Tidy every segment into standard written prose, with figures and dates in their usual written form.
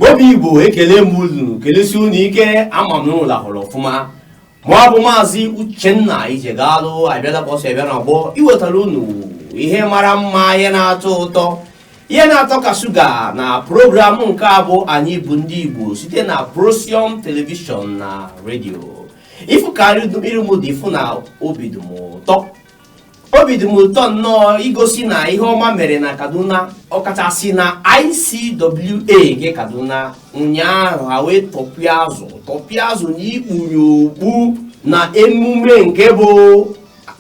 Igbo Igbo ekele mulu kelesi unu ike ama m n'ụlọ hụrụ ọfụma ma bụ Mazi Uche na Ijegalu abịala ka ọsọ abịa na ọgbọ iwetara unu ihe mara mma ihe na-atọ ụtọ ihe na-atọ ka shuga na program nke a bụ anyị bụ ndị Igbo site na Procyon television na redio ifu karịrị irimụdị ifu na obi dị m ụtọ nnọọ igosi na ihe ọma mere na Kaduna ọkachasị na ICWA nke Kaduna ụnyaahụ ha wee tọpịa azụ na ikpunye okpu na emume nke bụ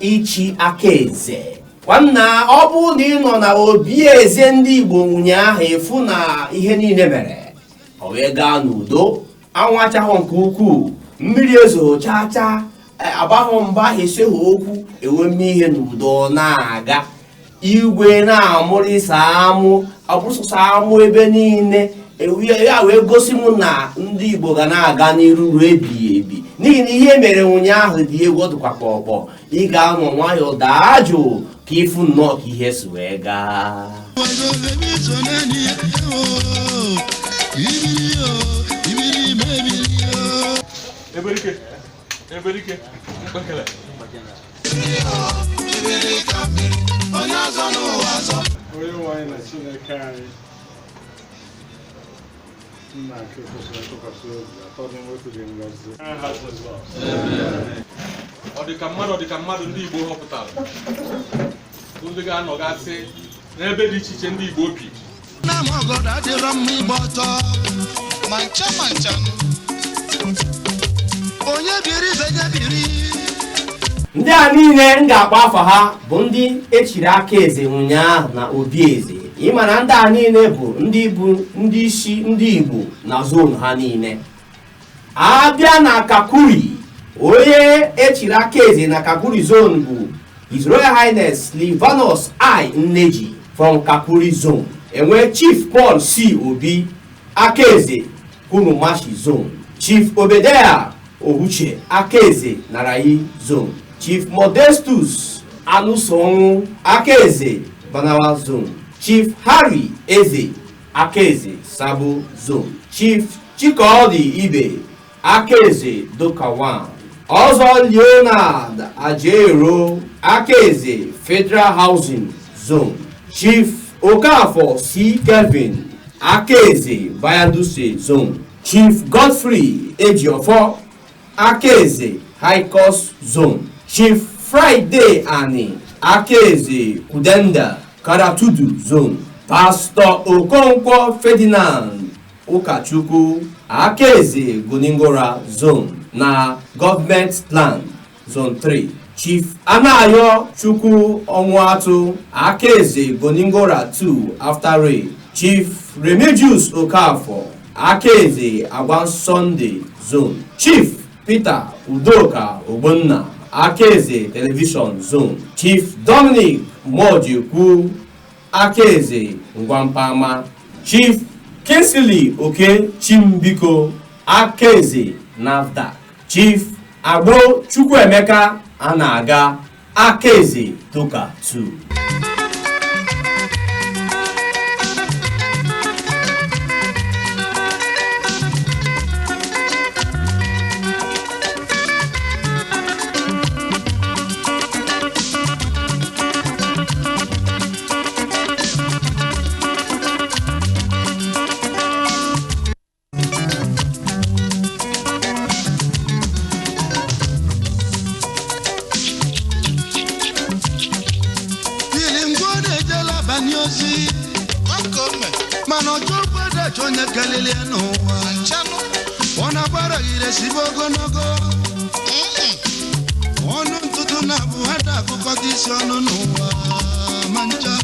ichi aka eze. Nwanna ọ bụ na ị nọ na obi eze ndị Igbo ụnyaahụ efu na ihe niile mere ọ wee gaa n'udo anwụ achahụ nke ukwuu mmiri ezo chacha agbahụ mba eseghị okwu eweme ihe n'udo na-aga igwe na-amụrịsa amụ abụsụsa amụ ebe niile ya wee gosi m na ndị Igbo ga na-aga n'iru ruo ebighị ebi n'ihi na ihe mere ụnyaahụ dị egwu dịkwa kpọkpọ ị ga-anọ nwayọọ daa jụụ ka ịfụ nnọọ ka ihe si wee gaa. Eberike, bakala. Oyo wine na Chineke anyị. Nna nke kwesịrị ntụkwasị obi atọ dị nwetụrụ ngozi. Ọ dị ka mmadụ ndị Igbo họpụtara. Ndị ga-anọgasị n'ebe dị iche iche ndị Igbo bi. Na m ọgọdọ adịrọ mma ịgba ọtọ ma ncha onye biri benye biri. Ndị a niile m ga-akpọ afọ ha bụ ndị echiri aka eze ụnyaahụ na obi eze ịma na ndị a niile bụ ndị isi ndị Igbo na zonu ha niile. Abịa na Kakuri onye echiri aka eze na Kakuri zone bụ His Royal Highness Livanus I Nneji from Kakuri zone. Enwe Chief Paul C. Obi aka eze Kunumashi zone. Chief Obedea Uche Akaeze Narayi zone. Chief Modestus Anusonwu Akaeze Banawa zone. Chief Harry Eze Akaeze Sabo zone. Chief Chikodi Ibe Akaeze Dokawan. Ọzọ Leonard Ajero Akaeze Federal Housing zone. Chief Okafor C. Kelvin Akaeze Bayaduse zone. Chief Godfrey Ejiofor Akaeze High Coast Zone. Chief Friday Ani Akaeze Kudenda Karatudu Zone. Pastor Okonkwo Ferdinand Ukachukwu Akaeze Goningora Zone na Government Land Zone 3. Chief Anayo Chukwu Onwatu Akaeze Goningora 2 After Ray. Chief Remigius Okafor Akaeze Agban Sunday Zone. Chief Peter Udoka Ogbonna Akaeze Television Zone. Chief Dominic Mojikwu Akaeze Ngwampama. Chief Kinsley Oke Chimbiko Akaeze Nafdak. Chief Agbo Chukwuemeka Anaga Akaeze Toka 2. Onye kalili n'ụwa ọ na-agbara ire si ogologo ọnụ ntụtụ na-abụ hada akụkọ dị isi ọnụ n'ụwa ma ncha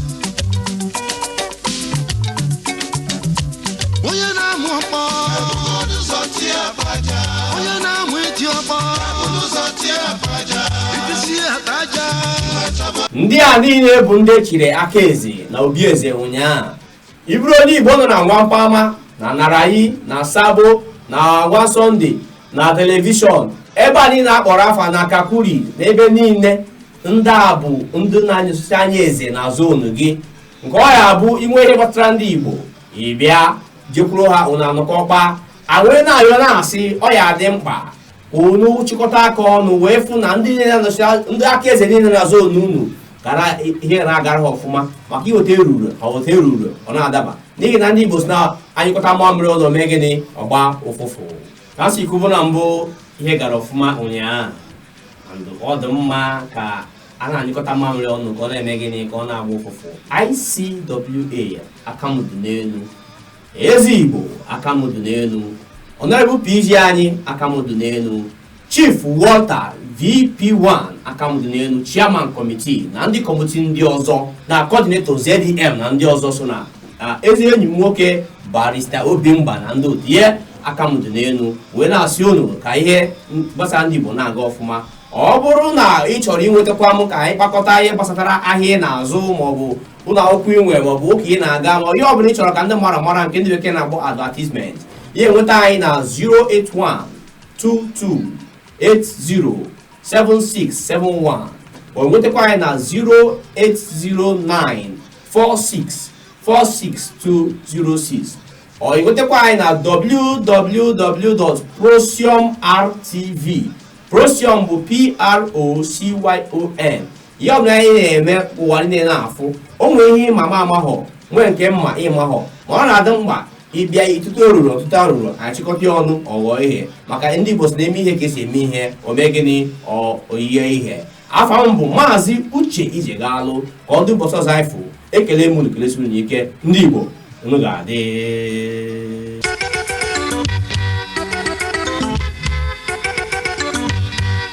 onye na-amụ ọkpọ onye na-amụ iti ọkpọ isi ataja. Ndị a niile bụ ndị echiri aka eze na obi eze ụnyaahụ. Iburu onye Igbo nọ na Nwampama na Narayi na Sabo na Nwa Sunday na telivishọn ebe a niile akpọrọ afa na Kakuri n'ebe niile ndị a bụ ndị na-anyụsị anya eze na zonu gị nke ọ ya bụ inwe ihe gbasara ndị Igbo ịbịa jekwuru ha unu anụkọkpa awee na-ayọ na-asị ọ ya dị mkpa unu chịkọta aka ọnụ wee fụ na ndị aka eze niile na-azụ unu gara ihe na-agara ha ọfụma maka iweta eruru ọ na-adaba n'ihi na ndị Igbo si na anyịkọta mmamịrị ụlọ mee gịnị ọgba ụfụfụ ka sị kwubu na mbụ ihe gara ọfụma ụnyaahụ ọ dị mma ka a na-anyịkọta mmamịrị ọnụ ka ọ na-eme gịnị ka ọ na-agba ụfụfụ ICWA akamụdụ n'elu Ezigbo akamụdụ n'elu Honorable PG anyị akamụdụ n'elu Chief Walter VP1 akamụdụ n'elu Chairman Committee na ndị kọmitii ndị ọzọ na Coordinator ZDM na ndị ọzọ so na ezi enyi m nwoke Barrister Obimba na ndị otu ihe akamụdụ n'elu wee na-asị unu ka ihe gbasara ndị Igbo na-aga ọfụma ọ bụrụ na ị chọrọ inwetakwa m ka anyị kpakọta ihe gbasatara ahịa na-azụ maọbụ ụlọ akwụkwọ inwe maọbụ ụka ị na-aga ma ihe ọ bụla ị chọrọ ka ndị mara nke ndị bekee na-akpọ advertisement ihe nweta anyị na 08122807671 o nwetakwa anyị na 08094646206 ọ nwetakwa anyị na www.procyonrtv Procyon bụ PROCYON ihe ọbụla anyị na-eme ụwa niile na-afụ o nwere ihe ịma amahọ nwee nke mma ịmahọ ma ọ na-adị mkpa ịbịa ịtụtụ ọtụtụ arụrụ achịkọta ọnụ ọghọ ihe maka ndị Igbo si na-eme ihe ka esi eme ihe ome gịnị oyiye ihe afọ m bụ Maazị Uche Ijegalu ka ọ dị ụbọchị ọzọ anyị fụ ekele m unu kelesiri n'ike ndị Igbo unu ga-adị